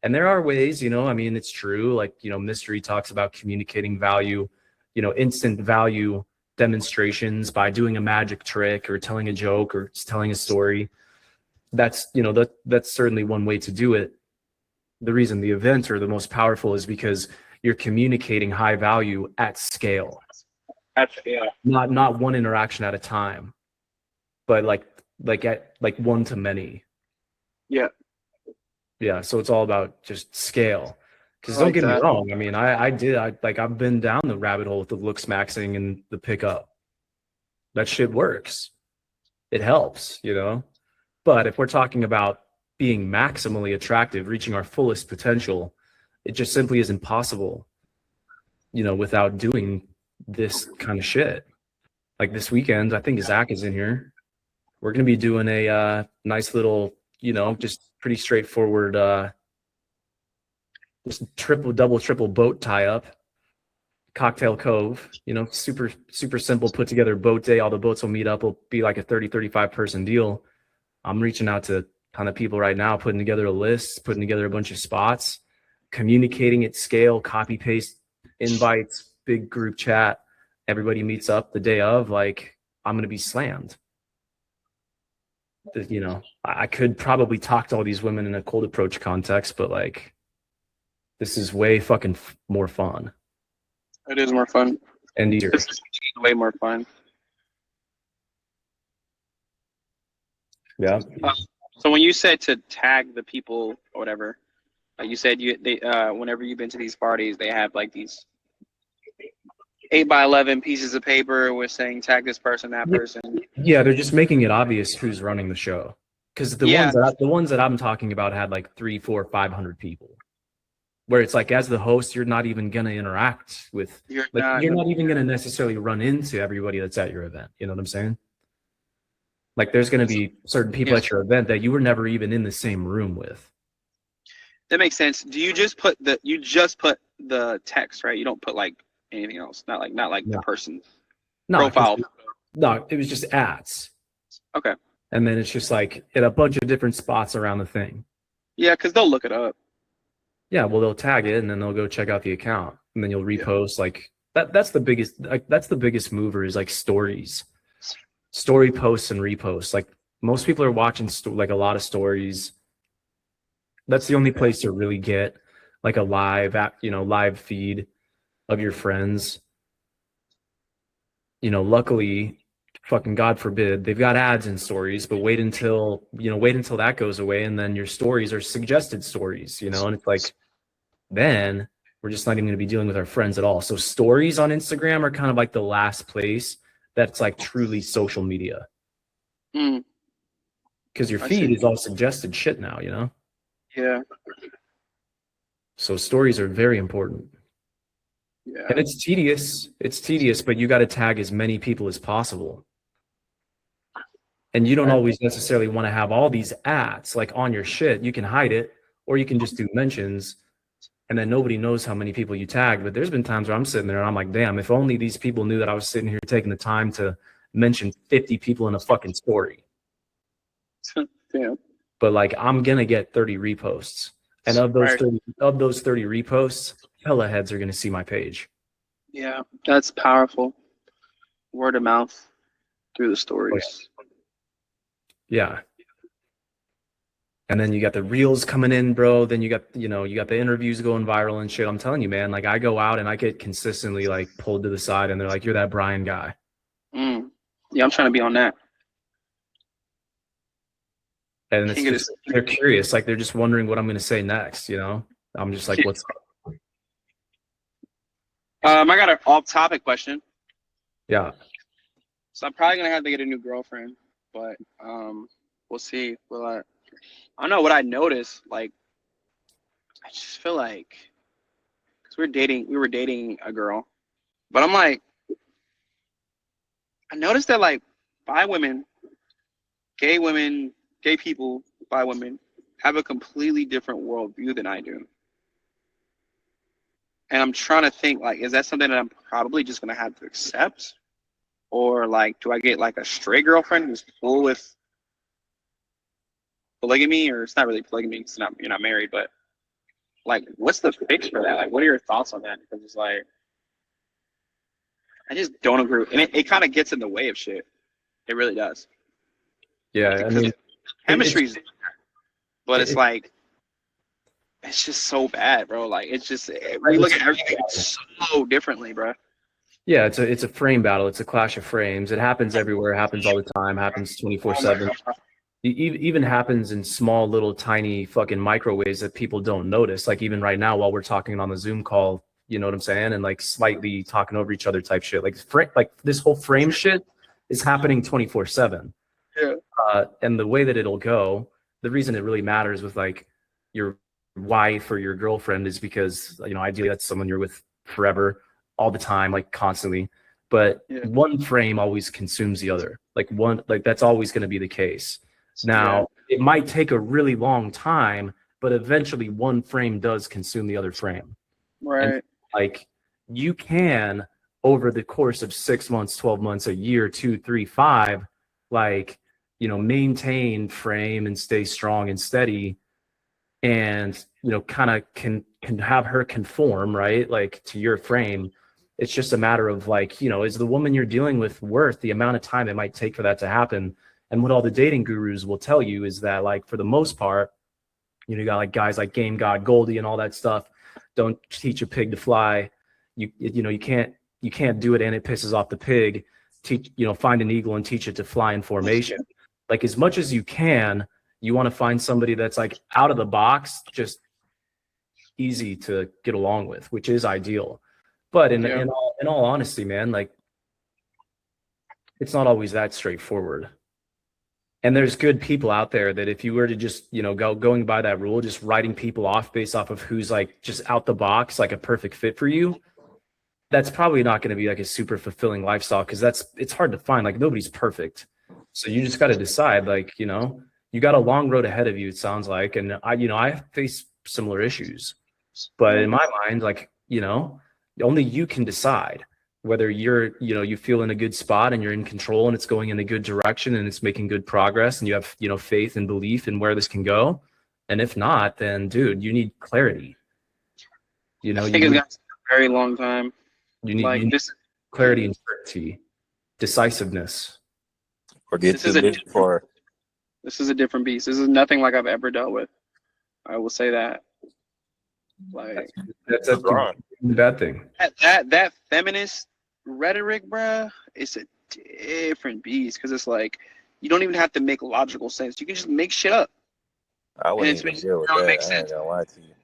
And there are ways, I mean, it's true. Like, Mystery talks about communicating value, instant value demonstrations by doing a magic trick or telling a joke or telling a story. That's, that's certainly one way to do it. The reason the events are the most powerful is because you're communicating high value at scale. At scale. Not one interaction at a time, but like one to many. Yeah. Yeah. So it's all about just scale. Because I don't like get me that. wrong. I mean, I've been down the rabbit hole with the looks maxing and the pickup. That shit works. It helps, But if we're talking about being maximally attractive, reaching our fullest potential, it just simply isn't possible, without doing this kind of shit. Like this weekend, I think Zach is in here. We're going to be doing a nice little, just pretty straightforward, just triple boat tie up, Cocktail Cove, super, super simple put together boat day. All the boats will meet up. It'll be like a 35 person deal. I'm reaching out to kind of people right now, putting together a list, putting together a bunch of spots, communicating at scale, copy paste invites, big group chat. Everybody meets up the day of. Like, I'm going to be slammed. I could probably talk to all these women in a cold approach context, but like, this is way fucking more fun. It is more fun. And easier. This is way more fun. Yeah. So when you said to tag the people or whatever, you said whenever you've been to these parties, they have like these 8x11 pieces of paper with saying tag this person, that person. Yeah, they're just making it obvious who's running the show. Because the Yeah. ones that I'm talking about had like 3, 4, 500 people. Where it's like, as the host, you're not even gonna interact with, You're like, not. you're not even gonna necessarily run into everybody that's at your event. You know what I'm saying? Like, there's gonna be certain people Yeah. at your event that you were never even in the same room with. That makes sense. Do you just put the text, right? You don't put like anything else. Not like No. the person's No, 'cause- profile. no, it was just ads. Okay. And then it's just like at a bunch of different spots around the thing. Yeah, because they'll look it up. Yeah, well, they'll tag it and then they'll go check out the account, and then you'll Yeah. repost. Like that's the biggest, like that's the biggest mover, is like stories, story posts and reposts. Like, most people are watching like a lot of stories. That's the only place to really get like a live live feed of your friends. Luckily, fucking God forbid, they've got ads in stories, but wait until that goes away, and then your stories are suggested stories, and it's like, then we're just not even going to be dealing with our friends at all. So stories on Instagram are kind of like the last place that's like truly social media, Mm, because your I feed see. is all suggested shit now, Yeah. So stories are very important. Yeah. And it's tedious, but you got to tag as many people as possible. And you don't always necessarily want to have all these ads like on your shit. You can hide it, or you can just do mentions, and then nobody knows how many people you tagged. But there's been times where I'm sitting there and I'm like, damn, if only these people knew that I was sitting here taking the time to mention 50 people in a fucking story. Damn. But like, I'm gonna get 30 reposts. And of those Right. 30 reposts, hella heads are gonna see my page. Yeah, that's powerful. Word of mouth through the stories. Yeah. And then you got the reels coming in, bro. Then you got the interviews going viral and shit. I'm telling you, man, like, I go out and I get consistently like pulled to the side, and they're like, you're that Brian guy. Mm. Yeah, I'm trying to be on that. And it's King of just, they're curious. Like, they're just wondering what I'm going to say next, I'm just like, what's up? I got an off-topic question. Yeah. So I'm probably gonna have to get a new girlfriend, but we'll see. I don't know what I noticed. Like, I just feel like, because we were dating a girl, but I'm like, I noticed that like bi women, gay people, bi women have a completely different worldview than I do. And I'm trying to think, like, is that something that I'm probably just gonna have to accept? Or like, do I get like a straight girlfriend who's cool with polygamy? Or it's not really polygamy because you're not married, but like, what's the fix for that? Like, what are your thoughts on that? Because it's like, I just don't agree. And it kind of gets in the way of shit. It really does. Yeah. I mean, Chemistry's there, but it's like, it's just so bad, bro. Like, it's just, we look at everything so differently, bro. yeah, it's a frame battle. It's a clash of frames. It happens everywhere. It happens all the time. Happens 24/7. Even happens in small, little, tiny fucking microwaves that people don't notice. Like, even right now, while we're talking on the Zoom call, you know what I'm saying? And like slightly talking over each other type shit. Like this whole frame shit is happening 24/7. Yeah. And the way that it'll go, the reason it really matters with like your wife or your girlfriend is because, ideally that's someone you're with forever, all the time, like constantly. But Yeah. one frame always consumes the other. Like that's always going to be the case. Now, it might take a really long time, but eventually one frame does consume the other frame. Right. And like, you can, over the course of 6 months, 12 months, a year, 2, 3, 5, like, maintain frame and stay strong and steady, and kind of can have her conform, right, like, to your frame. It's just a matter of like, is the woman you're dealing with worth the amount of time it might take for that to happen? And what all the dating gurus will tell you is that, like, for the most part, you got like guys like Game God Goldie and all that stuff. Don't teach a pig to fly. You can't do it and it pisses off the pig. Find an eagle and teach it to fly in formation. Like, as much as you can, you want to find somebody that's like out of the box, just easy to get along with, which is ideal. But in all honesty, man, like, it's not always that straightforward. And there's good people out there that if you were to just, going by that rule, just writing people off based off of who's like just out the box, like a perfect fit for you, that's probably not going to be like a super fulfilling lifestyle because it's hard to find. Like nobody's perfect. So you just got to decide, like, you got a long road ahead of you, it sounds like. And I face similar issues, but in my mind, like, only you can decide whether you feel in a good spot and you're in control and it's going in a good direction and it's making good progress and you have, faith and belief in where this can go. And if not, then dude, you need clarity. I think it's gonna take a very long time. You need clarity and certainty, decisiveness. Or get This is a different beast. This is nothing like I've ever dealt with. I will say that. Like That's a bad thing. that feminist rhetoric, bruh, it's a different beast because it's like you don't even have to make logical sense. You can just make shit up. I wouldn't And even it's- deal with it that. makes I ain't sense. gonna lie to you.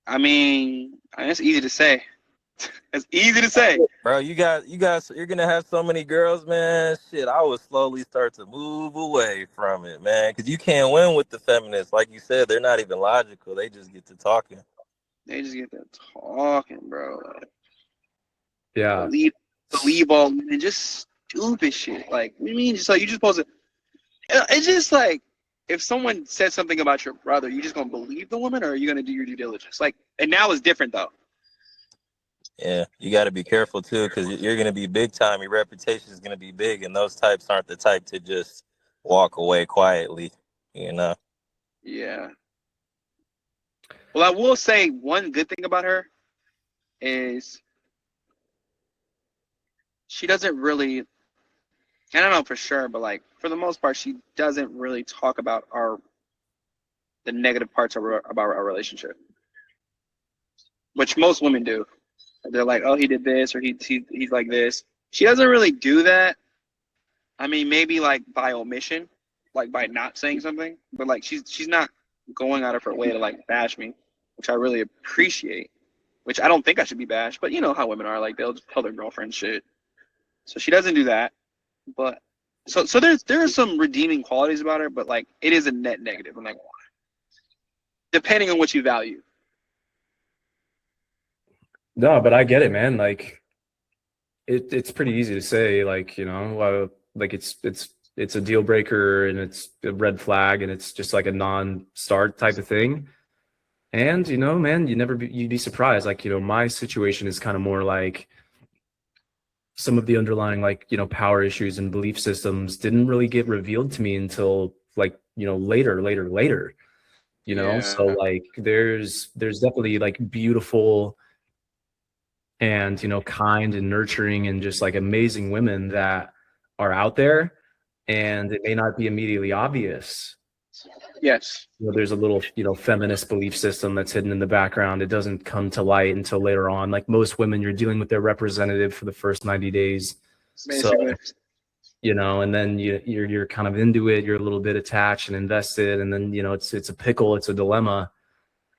I mean, it's easy to say. It's easy to say. Bro, you're gonna have so many girls, man. Shit, I would slowly start to move away from it, man. Because you can't win with the feminists. Like you said, they're not even logical. They just get to talking. They just get to talking, bro. Like, Yeah. believe all and just stupid shit. Like, what do you mean? Just like you just supposed to. It's just like if someone says something about your brother, you just gonna believe the woman, or are you gonna do your due diligence? Like, and now it's different though. Yeah, you got to be careful too, because you're gonna be big time. Your reputation is gonna be big, and those types aren't the type to just walk away quietly. Yeah. Well, I will say one good thing about her is she doesn't really. I don't know for sure, but like for the most part, she doesn't really talk about the negative parts about our relationship, which most women do. They're like, oh, he did this, or he's like this. She doesn't really do that. I mean, maybe like by omission, like by not saying something, but like she's not going out of her way to like bash me, which I really appreciate. Which I don't think I should be bashed, but you know how women are, like they'll just tell their girlfriend shit. So she doesn't do that. But so there are some redeeming qualities about her, but like it is a net negative. I'm like, depending on what you value. No, but I get it, man. Like it's pretty easy to say, like, like it's a deal breaker and it's a red flag and it's just like a non-start type of thing. And, man, you'd be surprised. Like, my situation is kind of more like some of the underlying, like, power issues and belief systems didn't really get revealed to me until like, later, Yeah. So like there's definitely like beautiful and, kind and nurturing and just like amazing women that are out there, and it may not be immediately obvious. Yes. There's a little, feminist belief system that's hidden in the background. It doesn't come to light until later on. Like most women, you're dealing with their representative for the first 90 days. Basically. So, and then you're kind of into it. You're a little bit attached and invested. And then, it's a pickle. It's a dilemma.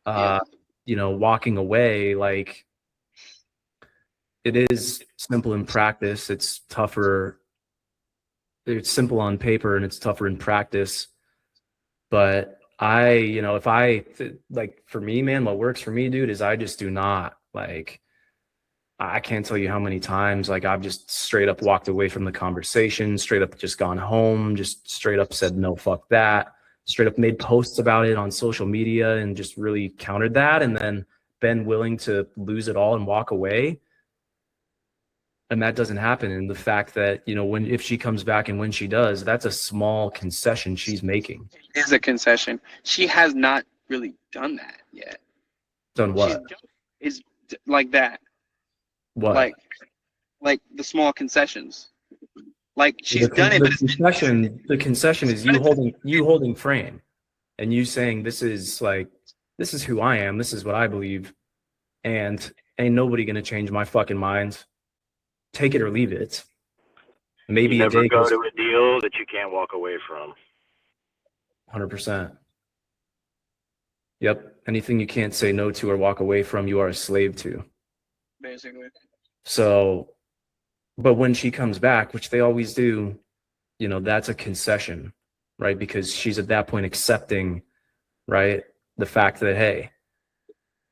Yeah. Walking away, like it is simple in practice. It's tougher. It's simple on paper and it's tougher in practice. But if like for me, man, what works for me, dude, is I just do not like, I can't tell you how many times, like I've just straight up walked away from the conversation, straight up just gone home, just straight up said, no, fuck that, straight up made posts about it on social media and just really countered that. And then been willing to lose it all and walk away. And that doesn't happen. And the fact that, if she comes back and when she does, that's a small concession she's making. It is a concession. She has not really done that yet. Done what? Is like that. What? Like the small concessions. Like she's done it, but the concession is you holding frame and you saying this is who I am, this is what I believe, and ain't nobody gonna change my fucking mind. Take it or leave it. Maybe you a never day go goes to a deal that you can't walk away from. 100%. Yep. Anything you can't say no to or walk away from, you are a slave to. basically. So, but when she comes back, which they always do, that's a concession, right? Because she's at that point accepting, right, the fact that, hey,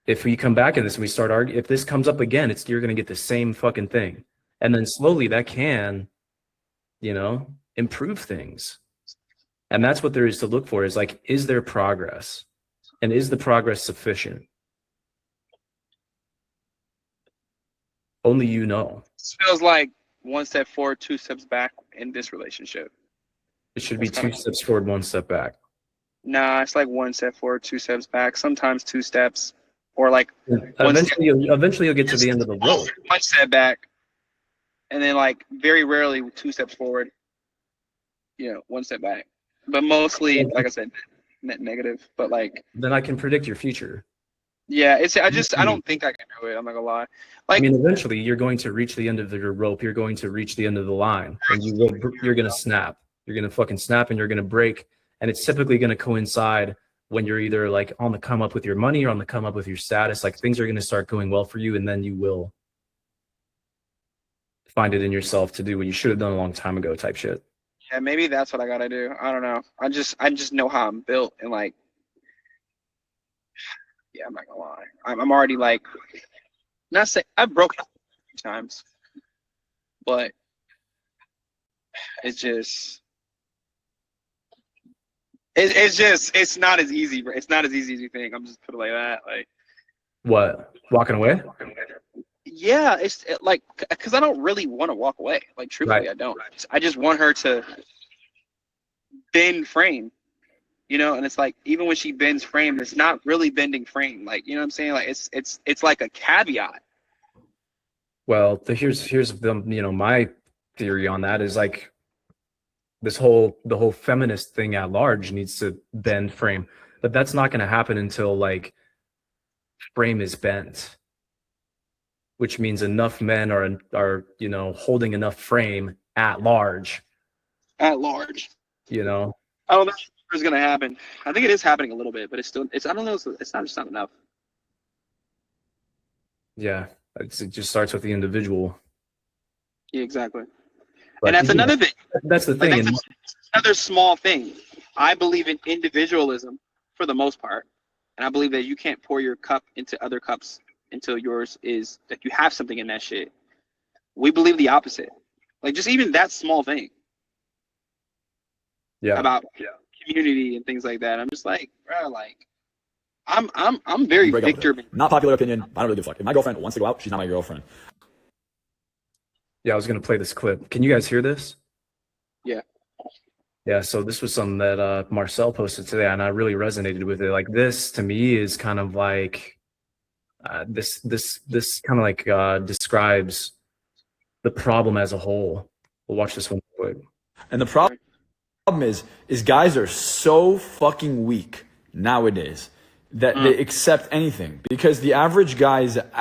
if we come back in this and we start arguing, if this comes up again, you're going to get the same fucking thing. And then slowly that can, improve things. And that's what there is to look for, is like, is there progress? And is the progress sufficient? Only you know. This feels like one step forward, two steps back in this relationship. It should be two steps forward, one step back. Nah, it's like one step forward, two steps back. Sometimes two steps, or like Eventually you'll get to the end of the road. one step back, and then like very rarely two steps forward. One step back. But mostly, like I said, net negative. But like, Then I can predict your future. yeah, I don't think I can do it. I'm not gonna lie. Like, Eventually you're going to reach the end of your rope. You're going to reach the end of the line, and you're going to snap. You're going to fucking snap, and you're going to break. And it's typically going to coincide when you're either like on the come up with your money or on the come up with your status. Like, things are going to start going well for you, and then you will find it in yourself to do what you should have done a long time ago, type shit. yeah, maybe that's what I gotta do. I don't know. I just know how I'm built, and like, yeah, I'm not gonna lie. I'm already like, not say I've broken up a few times, but it's just. It's not as easy. It's not as easy as you think. I'm just put it like that. Like, What? Walking away? yeah, like, because I don't really want to walk away. Like, truthfully, Right. I don't. I just want her to bend frame, and it's like, even when she bends frame, it's not really bending frame. Like, you know what I'm saying? Like, it's like a caveat. Well, here's the my theory on that is like, the whole feminist thing at large needs to bend frame, but that's not going to happen until like frame is bent, which means enough men are holding enough frame at large. At large. I don't know if it's gonna happen. I think it is happening a little bit, but it's I don't know. It's not just not enough. Yeah, it just starts with the individual. Yeah, exactly. But, and that's another thing. That's the Like, thing. that's another small thing. I believe in individualism for the most part, and I believe that you can't pour your cup into other cups until yours is, that you have something in that shit. We believe the opposite. Like, just even that small thing. Yeah. About community and things like that. I'm just like, bro, like, I'm very Victor. Not popular opinion. I don't really give a fuck. If my girlfriend wants to go out, she's not my girlfriend. Yeah, I was gonna play this clip. Can you guys hear this? Yeah. Yeah, so this was something that Marcel posted today, and I really resonated with it. Like, this to me is kind of like this kind of like describes the problem as a whole. We'll watch this one quick. And the problem is guys are so fucking weak nowadays that they accept anything, because the average guy's the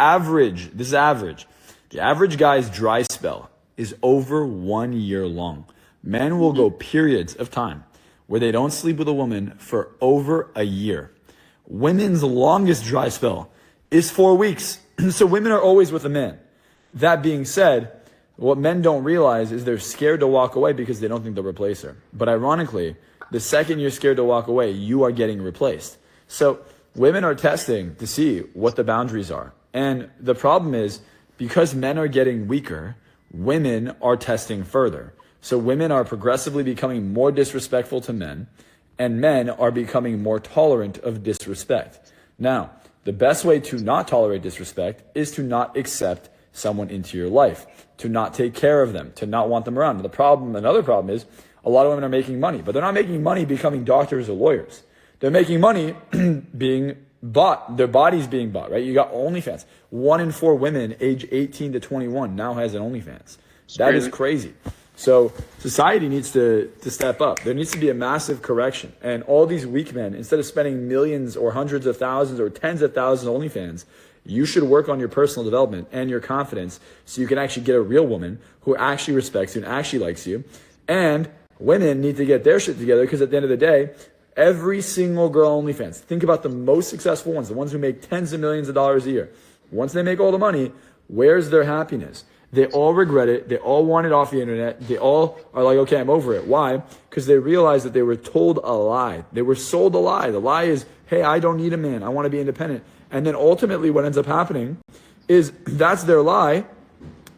average guy's dry spell is over 1 year long. Men will go periods of time where they don't sleep with a woman for over a year. Women's longest dry spell is 4 weeks. So women are always with a man. That being said, what men don't realize is they're scared to walk away because they don't think they'll replace her. But ironically, the second you're scared to walk away, you are getting replaced. So women are testing to see what the boundaries are. And the problem is, because men are getting weaker, women are testing further. So women are progressively becoming more disrespectful to men, and men are becoming more tolerant of disrespect. Now, the best way to not tolerate disrespect is to not accept someone into your life, to not take care of them, to not want them around. Another problem is, a lot of women are making money, but they're not making money becoming doctors or lawyers. They're making money being bought, their body's being bought, right? You got OnlyFans. 1 in 4 women age 18 to 21 now has an OnlyFans. That is crazy. So society needs to step up. There needs to be a massive correction. And all these weak men, instead of spending millions or hundreds of thousands or tens of thousands on OnlyFans, you should work on your personal development and your confidence so you can actually get a real woman who actually respects you and actually likes you. And women need to get their shit together, because at the end of the day, every single girl on OnlyFans, think about the most successful ones, the ones who make tens of millions of dollars a year. Once they make all the money, where's their happiness? They all regret it. They all want it off the internet. They all are like, okay, I'm over it. Why? Because they realize that they were told a lie. They were sold a lie. The lie is, hey, I don't need a man. I want to be independent. And then ultimately what ends up happening is that's their lie.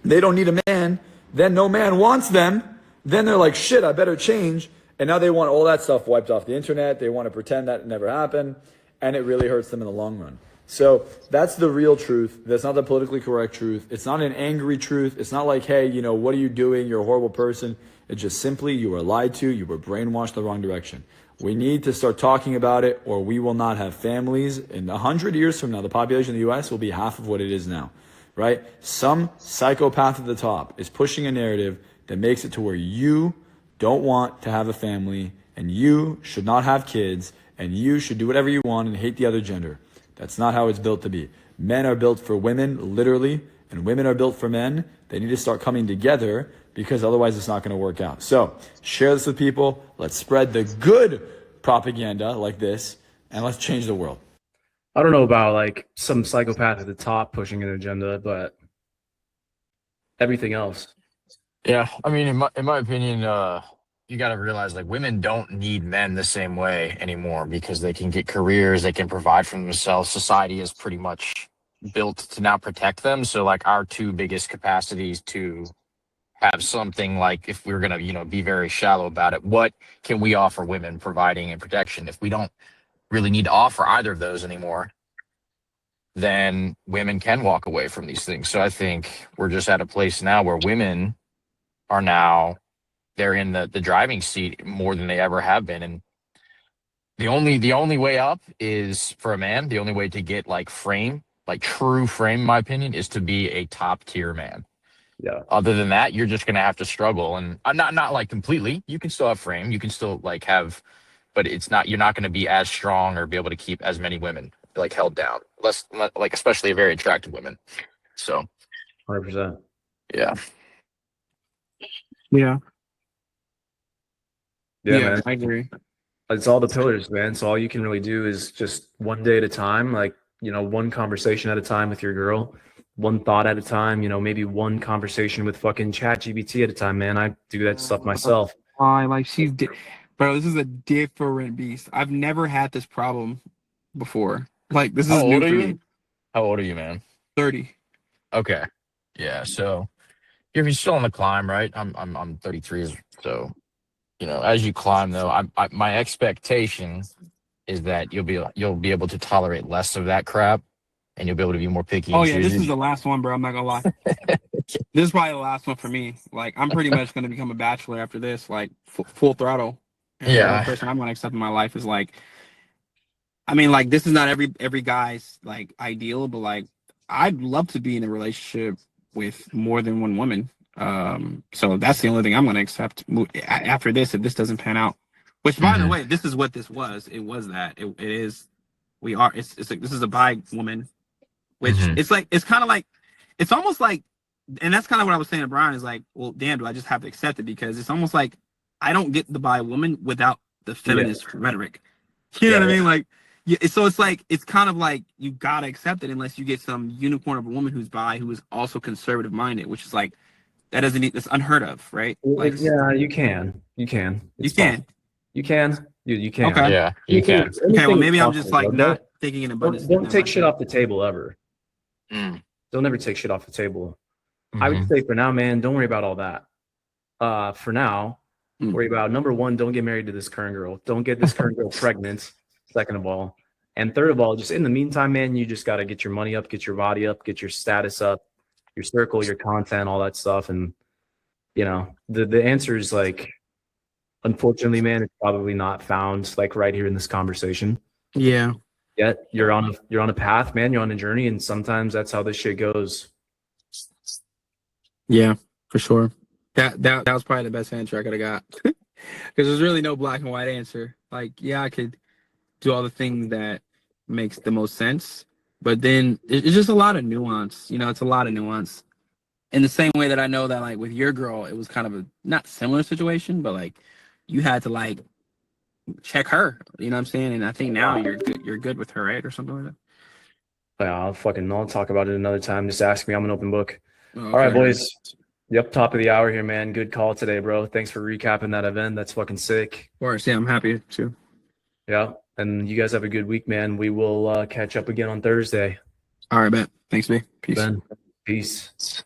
They don't need a man. Then no man wants them. Then they're like, shit, I better change. And now they want all that stuff wiped off the internet. They want to pretend that it never happened. And it really hurts them in the long run. So that's the real truth. That's not the politically correct truth. It's not an angry truth. It's not like, hey, what are you doing? You're a horrible person. It's just simply you were lied to. You were brainwashed the wrong direction. We need to start talking about it, or we will not have families. In 100 years from now, the population of the U.S. will be half of what it is now, right? Some psychopath at the top is pushing a narrative that makes it to where you don't want to have a family, and you should not have kids, and you should do whatever you want and hate the other gender. That's not how it's built to be. Men are built for women, literally, and women are built for men. They need to start coming together because otherwise it's not going to work out. So share this with people. Let's spread the good propaganda like this, and let's change the world. I don't know about like some psychopath at the top pushing an agenda, but everything else. Yeah, I mean, in my opinion, you got to realize like women don't need men the same way anymore because they can get careers, they can provide for themselves. Society is pretty much built to now protect them. So like our two biggest capacities to have something like, if we're gonna be very shallow about it, what can we offer women providing and protection? If we don't really need to offer either of those anymore, then women can walk away from these things. So I think we're just at a place now where women are now, they're in the driving seat more than they ever have been. And the only way up is for a man, the only way to get like true frame, in my opinion, is to be a top tier man. Yeah. Other than that, you're just going to have to struggle. And not like completely, you can still have frame, you can still like have, but you're not going to be as strong or be able to keep as many women like held down, less like, especially very attractive women. So 100%. yeah. Yeah. Yeah, man. I agree. It's all the pillars, man. So all you can really do is just one day at a time, like, one conversation at a time with your girl, one thought at a time, maybe one conversation with fucking ChatGPT at a time, man. I do that stuff myself. Like bro, this is a different beast. I've never had this problem before. Like this is How new old for are me. you? How old are you, man? 30. Okay. Yeah. So you're still on the climb, right? I'm 33. So, as you climb though, my expectation is that you'll be able to tolerate less of that crap, and you'll be able to be more picky. Oh and yeah, this choosy. is the last one, bro. I'm not gonna lie. This is probably the last one for me. Like I'm pretty much gonna become a bachelor after this, like full throttle. And Yeah. The only person I'm gonna accept in my life is like, I mean, like this is not every guy's like ideal, but like I'd love to be in a relationship with more than one woman. So that's the only thing I'm gonna accept after this if this doesn't pan out. Which, by the way, this is what this was. It was that. It is. We are. It's like this is a bi woman, which it's like it's kind of like it's almost like, and that's kind of what I was saying to Brian is like, well, damn, do I just have to accept it because it's almost like I don't get the bi woman without the feminist rhetoric. You know what I mean? Like, yeah. So it's like it's kind of like you gotta accept it unless you get some unicorn of a woman who's bi who is also conservative minded, which is like that doesn't need. That's unheard of, right? Like, Yeah, you can. You can. you can. You can. You can. Okay. Yeah, you can. Okay, well, maybe I'm just like Don't- not thinking in abundance. Don't take shit off the table ever. Mm. Don't ever take shit off the table. I would say for now, man, don't worry about all that. For now, worry about number one, don't get married to this current girl. Don't get this current girl pregnant. Second of all. And third of all, just in the meantime, man, you just got to get your money up, get your body up, get your status up, your circle, your content, all that stuff. And, the answer is like, unfortunately, man, it's probably not found like right here in this conversation. Yeah. Yet you're on a path, man. You're on a journey, and sometimes that's how this shit goes. Yeah, for sure. That was probably the best answer I could have got. Because there's really no black and white answer. Like, yeah, I could do all the things that makes the most sense, but then it's just a lot of nuance. It's a lot of nuance. In the same way that I know that like with your girl, it was kind of a not similar situation, but like you had to like check her. You know what I'm saying? And I think now you're good with her, right, or something like that. Yeah, I'll talk about it another time. Just ask me. I'm an open book. All right, boys. Yep, top of the hour here, man. Good call today, bro. Thanks for recapping that event. That's fucking sick. Of course, yeah, I'm happy too. Yeah, and you guys have a good week, man. We will catch up again on Thursday. All right, bet. Thanks, B. Peace. Ben, peace.